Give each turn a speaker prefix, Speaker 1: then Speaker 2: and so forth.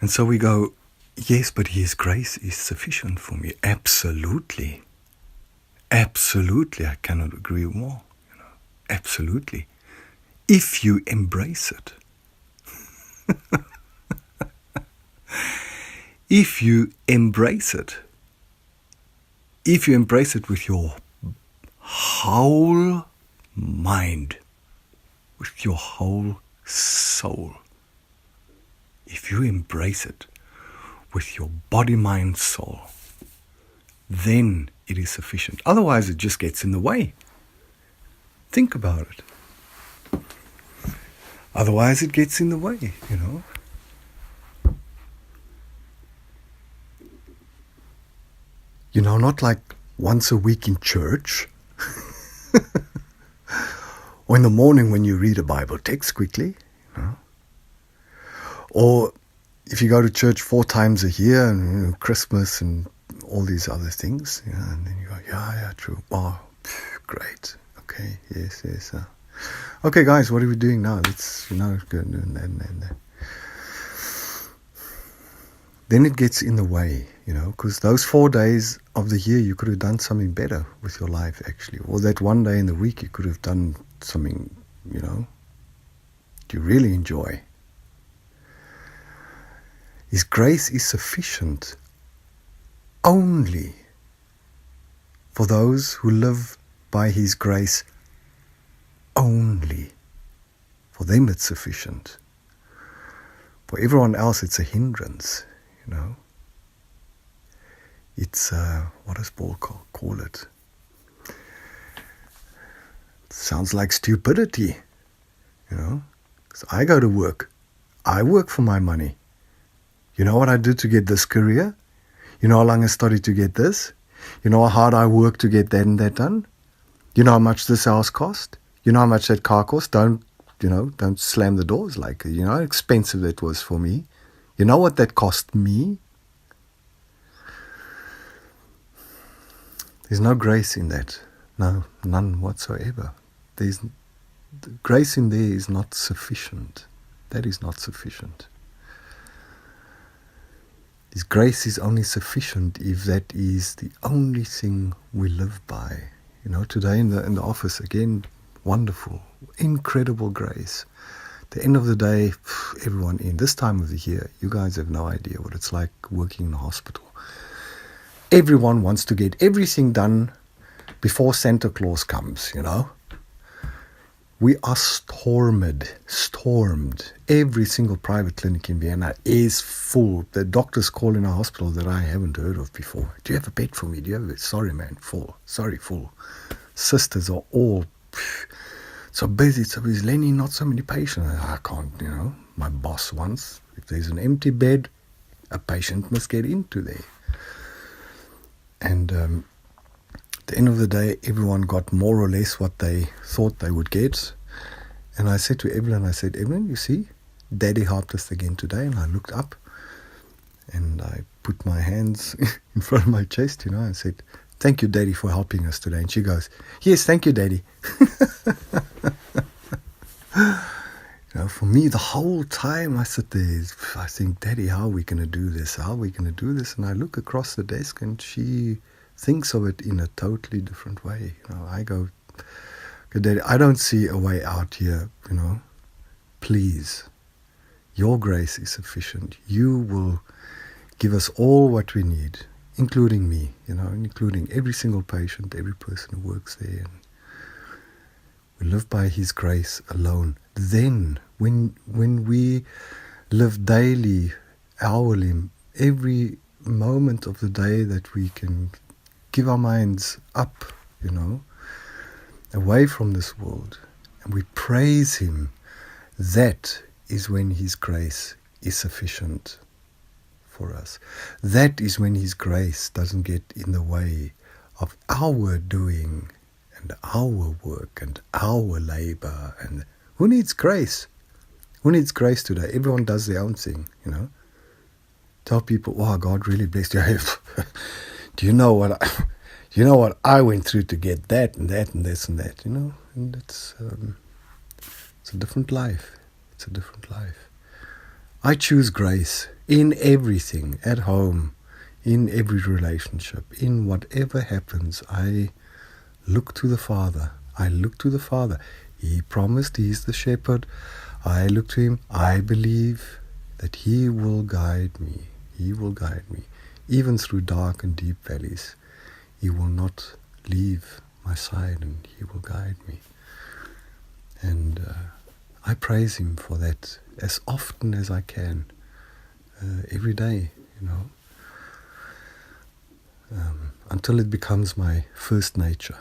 Speaker 1: And so we go, yes, but His grace is sufficient for me. Absolutely. Absolutely. I cannot agree more. Absolutely. If you embrace it. If you embrace it. If you embrace it with your whole mind, with your whole soul. If you embrace it with your body, mind, soul, then it is sufficient. Otherwise, it just gets in the way. Think about it. Otherwise, it gets in the way, Not like once a week in church. Or in the morning when you read a Bible text quickly. Or if you go to church 4 times a year, and Christmas and all these other things, and then you go, yeah, true. Oh, great. Okay, yes. Okay, guys, what are we doing now? Let's, go and then it gets in the way, because those 4 days of the year you could have done something better with your life, actually. Or that one day in the week you could have done something, you really enjoy. His grace is sufficient only for those who live by His grace only. For them it's sufficient. For everyone else it's a hindrance, It's, what does Paul call it? It sounds like stupidity, Because I go to work. I work for my money. You know what I did to get this career? You know how long I studied to get this? You know how hard I worked to get that and that done? You know how much this house cost? You know how much that car cost? Don't slam the doors like, how expensive that was for me. You know what that cost me? There's no grace in that. No, none whatsoever. Grace in there is not sufficient. That is not sufficient. His grace is only sufficient if that is the only thing we live by. Today in the office, again, wonderful, incredible grace. At the end of the day, everyone in this time of the year, you guys have no idea what it's like working in a hospital. Everyone wants to get everything done before Santa Claus comes, We are stormed. Every single private clinic in Vienna is full. The doctors call in a hospital that I haven't heard of before. Do you have a bed for me? Do you have a bed? Sorry, man, full. Sorry, full. Sisters are all so busy. Lenny, not so many patients. I can't, My boss wants, if there's an empty bed, a patient must get into there. And at the end of the day, everyone got more or less what they thought they would get. And I said to Evelyn, Evelyn, you see, Daddy helped us again today. And I looked up and I put my hands in front of my chest, I said, thank you, Daddy, for helping us today. And she goes, yes, thank you, Daddy. For me, the whole time I sit there, I think, Daddy, how are we going to do this? How are we going to do this? And I look across the desk and she thinks of it in a totally different way. I go, Daddy, I don't see a way out here, Please, your grace is sufficient. You will give us all what we need, including me, including every single patient, every person who works there. And we live by His grace alone. Then, when we live daily, hourly, every moment of the day that we can give our minds up, away from this world, and we praise Him, that is when His grace is sufficient for us. That is when His grace doesn't get in the way of our doing and our work and our labor. And who needs grace? Who needs grace today? Everyone does their own thing, Tell people, wow, God really blessed you. Do you know what I went through to get that and that and this and that, And it's a different life. It's a different life. I choose grace in everything, at home, in every relationship, in whatever happens. I look to the Father. I look to the Father. He promised He's the shepherd. I look to Him. I believe that He will guide me. He will guide me. Even through dark and deep valleys, He will not leave my side, and He will guide me. And I praise Him for that as often as I can, every day, until it becomes my first nature.